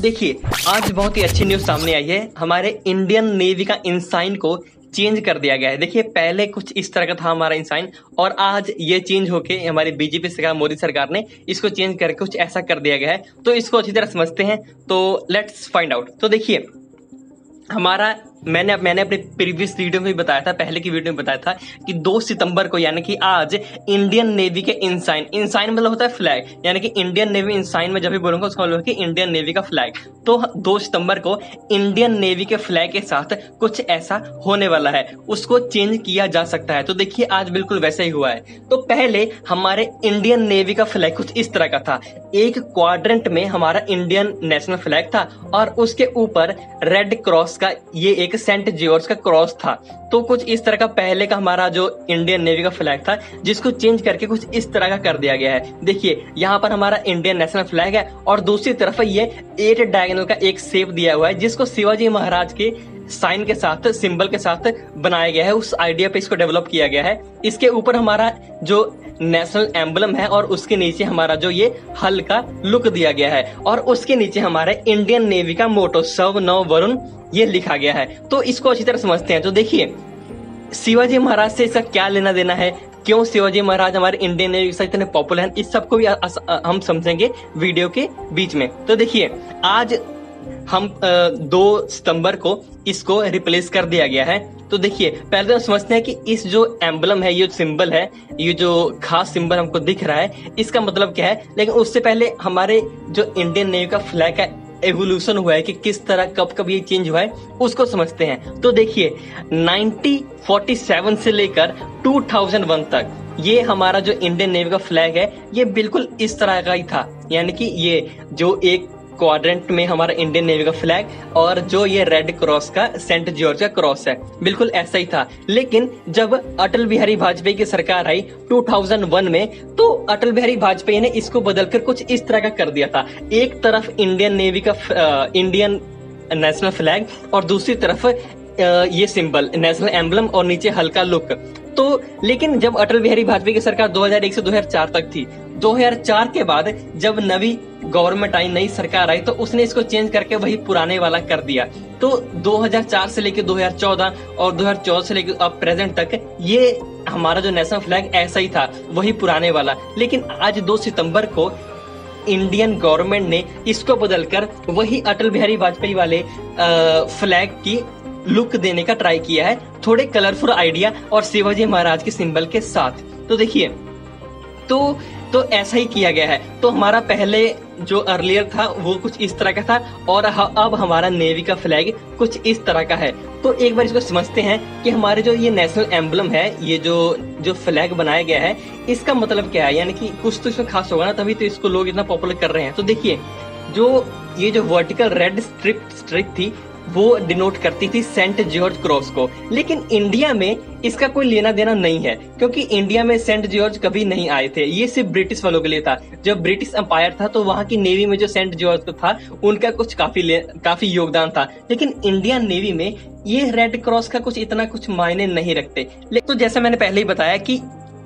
देखिए, आज बहुत ही अच्छी न्यूज़ सामने आई है। हमारे इंडियन नेवी का इंसाइन को चेंज कर दिया गया है। देखिए, पहले कुछ इस तरह का था हमारा इंसाइन, और आज ये चेंज होके हमारी बीजेपी सरकार, मोदी सरकार ने इसको चेंज करके कुछ ऐसा कर दिया गया है। तो इसको अच्छी तरह समझते हैं, तो लेट्स फाइंड आउट। तो देखिए, हमारा मैंने अपने प्रीवियस वीडियो में भी बताया था, पहले की वीडियो में बताया था कि 2 सितंबर को, यानी कि आज, इंडियन नेवी के इंसाइन मतलब होता है फ्लैग, यानी कि इंडियन नेवी इंसाइन में जब भी बोलूंगा उसका मतलब है कि इंडियन नेवी का फ्लैग। तो 2 सितंबर को इंडियन नेवी के फ्लैग के साथ कुछ ऐसा होने वाला है, उसको चेंज किया जा सकता है। तो देखिए, आज बिल्कुल वैसा ही हुआ है। तो पहले हमारे इंडियन नेवी का फ्लैग कुछ इस तरह का था। एक क्वाड्रेंट में हमारा इंडियन नेशनल फ्लैग था और उसके ऊपर रेड क्रॉस का, ये एक सेंट जॉर्ज का क्रॉस था। तो कुछ इस तरह का पहले का हमारा जो इंडियन नेवी का फ्लैग था, जिसको चेंज करके कुछ इस तरह का कर दिया गया है। देखिए, यहाँ पर हमारा इंडियन नेशनल फ्लैग है और दूसरी तरफ ये 8 डायगोनल का एक शेप दिया हुआ है, जिसको शिवाजी महाराज के साइन के साथ, सिंबल के साथ बनाया गया है। उस आइडिया पे इसको डेवलप किया गया है। इसके ऊपर हमारा जो नेशनल एम्बलम है और उसके नीचे हमारा जो ये हल का लुक दिया गया है, और उसके नीचे हमारे इंडियन नेवी का मोटो शव नव वरुण ये लिखा गया है। तो इसको अच्छी तरह समझते हैं। तो देखिए, शिवाजी महाराज से इसका क्या लेना देना है, क्यों शिवाजी महाराज हमारे इंडियन नेवी के साथ इतने पॉपुलर हैं, इस सबको भी हम समझेंगे वीडियो के बीच में। तो देखिए, आज हम 2 सितंबर को इसको रिप्लेस कर दिया गया है। तो देखिए, पहले तो हम समझते हैं कि इस जो एम्बलम है, ये सिंबल है, ये जो खास सिंबल हमको दिख रहा है, इसका मतलब क्या है। लेकिन उससे पहले हमारे जो इंडियन नेवी का फ्लैग का एवोल्यूशन हुआ है कि किस तरह कब ये चेंज हुआ है, उसको समझते हैं। तो देखिए, 1947 से लेकर 2001 तक ये हमारा जो इंडियन नेवी का फ्लैग है, ये बिल्कुल इस तरह का ही था। यानी कि ये जो एक क्वाड्रेंट में हमारा इंडियन नेवी का फ्लैग और जो ये रेड क्रॉस का सेंट जॉर्ज का क्रॉस है, बिल्कुल ऐसा ही था। लेकिन जब अटल बिहारी वाजपेयी की सरकार आई 2001 में, तो अटल बिहारी वाजपेयी ने इसको बदलकर कुछ इस तरह का कर दिया था। एक तरफ इंडियन नेवी का इंडियन नेशनल फ्लैग और दूसरी तरफ ये सिंबल नेशनल एम्बलम और नीचे हल्का लुक। तो लेकिन जब अटल बिहारी वाजपेयी की सरकार 2001 से 2004 तक थी, 2004 के बाद जब नवी गवर्नमेंट आई, नई सरकार आई, तो उसने इसको चेंज करके वही पुराने वाला कर दिया। तो 2004 से लेकर 2014 और 2014 से लेकर अब प्रेजेंट तक ये हमारा जो नेशनल फ्लैग ऐसा ही था, वही पुराने वाला। लेकिन आज 2 सितंबर को इंडियन गवर्नमेंट ने इसको बदलकर वही अटल बिहारी वाजपेयी वाले फ्लैग की लुक देने का ट्राई किया है, थोड़े कलरफुल आइडिया और शिवाजी महाराज के सिंबल के साथ। तो देखिए, तो ऐसा ही किया गया है। तो हमारा पहले जो अर्लियर था वो कुछ इस तरह का था, और अब हमारा नेवी का फ्लैग कुछ इस तरह का है। तो एक बार इसको समझते हैं कि हमारे जो ये नेशनल एम्बलम है, ये जो फ्लैग बनाया गया है, इसका मतलब क्या है। यानी कि कुछ तो इसमें खास होगा ना, तभी तो इसको लोग इतना पॉपुलर कर रहे हैं। तो देखिए, ये जो वर्टिकल रेड स्ट्रिप थी, वो डिनोट करती थी सेंट जॉर्ज क्रॉस को। लेकिन इंडिया में इसका कोई लेना देना नहीं है, क्योंकि इंडिया में सेंट जॉर्ज कभी नहीं आए थे। ये सिर्फ ब्रिटिश वालों के लिए था। जब ब्रिटिश एम्पायर था तो वहां की नेवी में जो सेंट जॉर्ज था, उनका कुछ काफी योगदान था। लेकिन इंडियन नेवी में ये रेड क्रॉस का कुछ इतना कुछ मायने नहीं रखते। तो जैसा मैंने पहले ही बताया कि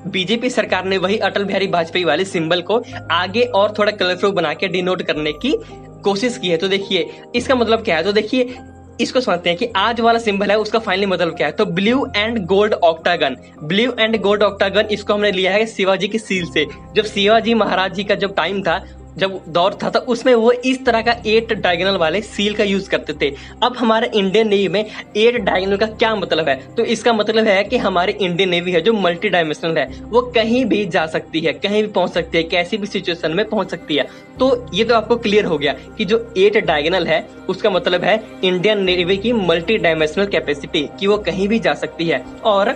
बीजेपी सरकार ने वही अटल बिहारी वाजपेयी वाले सिंबल को आगे और थोड़ा कलरफुल बना के डिनोट करने की कोशिश की है। तो देखिए, इसका मतलब क्या है। तो देखिए, इसको समझते हैं कि आज वाला सिंबल है, उसका फाइनली मतलब क्या है। तो blue and gold octagon, blue and gold octagon, इसको हमने लिया है शिवाजी की सील से। जब शिवाजी महाराज जी का जब टाइम था, जब दौर था, तो उसमें वो इस तरह का 8 डायगोनल वाले सील का यूज करते थे। अब हमारे इंडियन नेवी में 8 डायगोनल का क्या मतलब है। तो इसका मतलब है कि हमारी इंडियन नेवी है जो मल्टी डायमेंशनल है, वो कहीं भी जा सकती है, कहीं भी पहुंच सकती है, कैसी भी सिचुएशन में पहुंच सकती है। तो ये तो आपको क्लियर हो गया कि जो 8 डायगोनल है, उसका मतलब है इंडियन नेवी की मल्टी डायमेंशनल कैपेसिटी, कि वो कहीं भी जा सकती है। और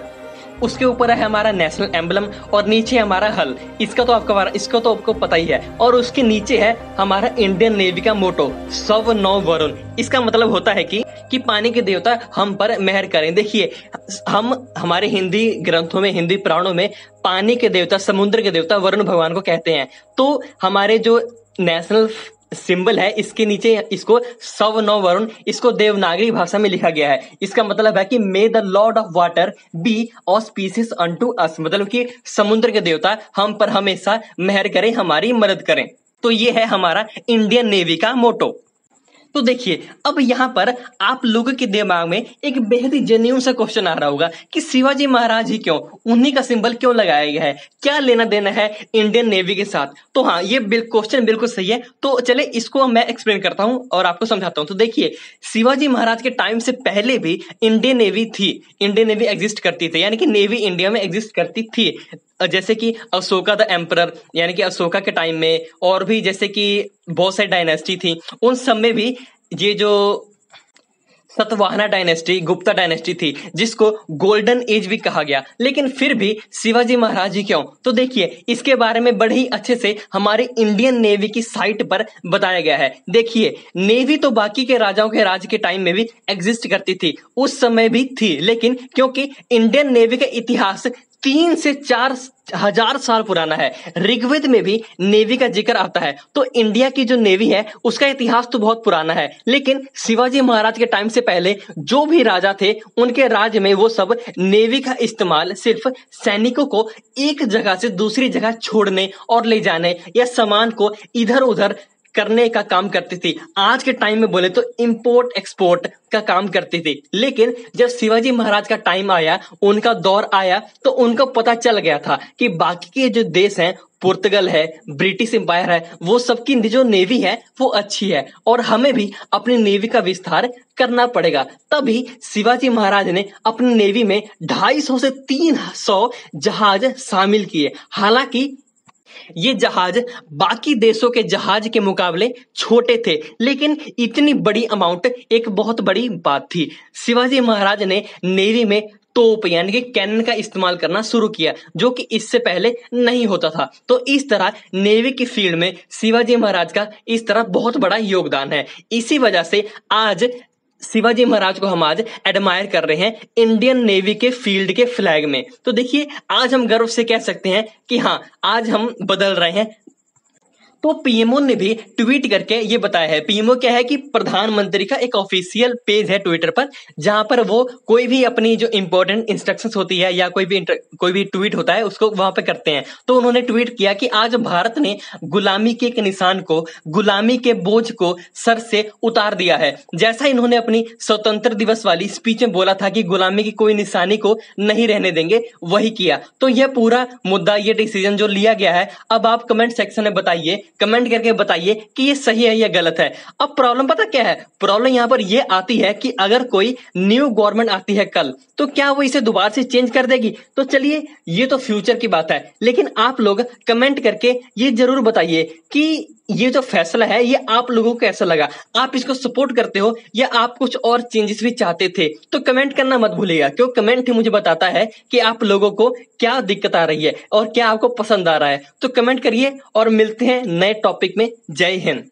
उसके ऊपर है हमारा नेशनल एम्बलम और नीचे हमारा हल, इसको तो आपको पता ही है। और उसके नीचे है हमारा इंडियन नेवी का मोटो शव नव वरुण। इसका मतलब होता है कि पानी के देवता हम पर मेहर करें। देखिए, हमारे हिंदी ग्रंथों में, हिंदी पुराणों में पानी के देवता, समुद्र के देवता वरुण भगवान को कहते हैं। तो हमारे जो नेशनल सिंबल है, इसके नीचे इसको सव नौ वरुण, इसको देवनागरी भाषा में लिखा गया है। इसका मतलब है कि मे the Lord of water B auspicious unto अस, मतलब कि समुद्र के देवता हम पर हमेशा मेहर करें, हमारी मदद करें। तो ये है हमारा इंडियन नेवी का मोटो। तो देखिए अब यहाँ पर आप लोगों के दिमाग में एक बेहद ही जेन्युइन सा क्वेश्चन आ रहा होगा कि शिवाजी महाराज ही क्यों, उन्हीं का सिंबल क्यों लगाया गया है, क्या लेना देना है इंडियन नेवी के साथ। तो हाँ, ये क्वेश्चन बिल्कुल सही है। तो चले इसको मैं एक्सप्लेन करता हूं और आपको समझाता हूं। तो देखिए शिवाजी महाराज के टाइम से पहले भी इंडियन नेवी थी, इंडियन नेवी एग्जिस्ट करती थी, यानी कि नेवी इंडिया में एग्जिस्ट करती थी। जैसे कि अशोका द एम्परर, यानी कि अशोका के टाइम में, और भी जैसे कि बहुत सारी डायनेस्टी थी, उन सब में भी ये जो सतवाहना डायनेस्टी, गुप्ता डायनेस्टी थी, जिसको गोल्डन एज भी कहा गया। लेकिन फिर भी शिवाजी महाराज जी क्यों, तो देखिए इसके बारे में बड़े ही अच्छे से हमारे इंडियन नेवी की साइट पर बताया गया है। देखिए नेवी तो बाकी के राजाओं के राज के टाइम में भी एग्जिस्ट करती थी, उस समय भी थी, लेकिन क्योंकि इंडियन नेवी का इतिहास 3 से 4 हजार साल पुराना है, ऋग्वेद में भी नेवी का जिक्र आता है, तो इंडिया की जो नेवी है उसका इतिहास तो बहुत पुराना है। लेकिन शिवाजी महाराज के टाइम से पहले जो भी राजा थे उनके राज में वो सब नेवी का इस्तेमाल सिर्फ सैनिकों को एक जगह से दूसरी जगह छोड़ने और ले जाने या सामान को इधर उधर करने का काम करती थी। आज के टाइम में बोले तो इंपोर्ट एक्सपोर्ट का काम करती थी। लेकिन जब शिवाजी महाराज का टाइम आया, उनका दौर आया, तो उनको पता चल गया था कि बाकी के जो देश हैं, पुर्तगाल है, ब्रिटिश एम्पायर है, वो सबकी जो नेवी है वो अच्छी है और हमें भी अपनी नेवी का विस्तार करना पड़ेगा। तभी शिवाजी महाराज ने अपनी नेवी में 250 से 300 जहाज शामिल किए। हालांकि ये जहाज बाकी देशों के जहाज के मुकाबले छोटे थे, लेकिन इतनी बड़ी अमाउंट एक बहुत बड़ी बात थी। शिवाजी महाराज ने नेवी में तोप यानी कि कैनन का इस्तेमाल करना शुरू किया, जो कि इससे पहले नहीं होता था। तो इस तरह नेवी की फील्ड में शिवाजी महाराज का इस तरह बहुत बड़ा योगदान है। इसी वजह से आज शिवाजी महाराज को हम आज एडमायर कर रहे हैं इंडियन नेवी के फील्ड के फ्लैग में। तो देखिए आज हम गर्व से कह सकते हैं कि हाँ, आज हम बदल रहे हैं। तो पीएमओ ने भी ट्वीट करके ये बताया है। पीएमओ क्या है कि प्रधानमंत्री का एक ऑफिशियल पेज है ट्विटर पर, जहां पर वो कोई भी अपनी जो इंपॉर्टेंट इंस्ट्रक्शंस होती है या कोई भी ट्वीट होता है उसको वहां पे करते हैं। तो उन्होंने ट्वीट किया कि आज भारत ने गुलामी के एक निशान को, गुलामी के बोझ को सर से उतार दिया है। जैसा इन्होंने अपनी स्वतंत्र दिवस वाली स्पीच में बोला था कि गुलामी की कोई निशानी को नहीं रहने देंगे, वही किया। तो यह पूरा मुद्दा, ये डिसीजन जो लिया गया है, अब आप कमेंट सेक्शन में बताइए, कमेंट करके बताइए कि ये सही है या गलत है। अब प्रॉब्लम पता क्या है, प्रॉब्लम यहां पर ये आती है कि अगर कोई न्यू गवर्नमेंट आती है कल, तो क्या वो इसे दोबारा से चेंज कर देगी? तो चलिए ये तो फ्यूचर की बात है, लेकिन आप लोग कमेंट करके ये जरूर बताइए कि ये जो फैसला है ये आप लोगों को कैसा लगा, आप इसको सपोर्ट करते हो या आप कुछ और चेंजेस भी चाहते थे? तो कमेंट करना मत भूलिएगा, क्योंकि कमेंट ही मुझे बताता है कि आप लोगों को क्या दिक्कत आ रही है और क्या आपको पसंद आ रहा है। तो कमेंट करिए और मिलते हैं नए टॉपिक में। जय हिंद।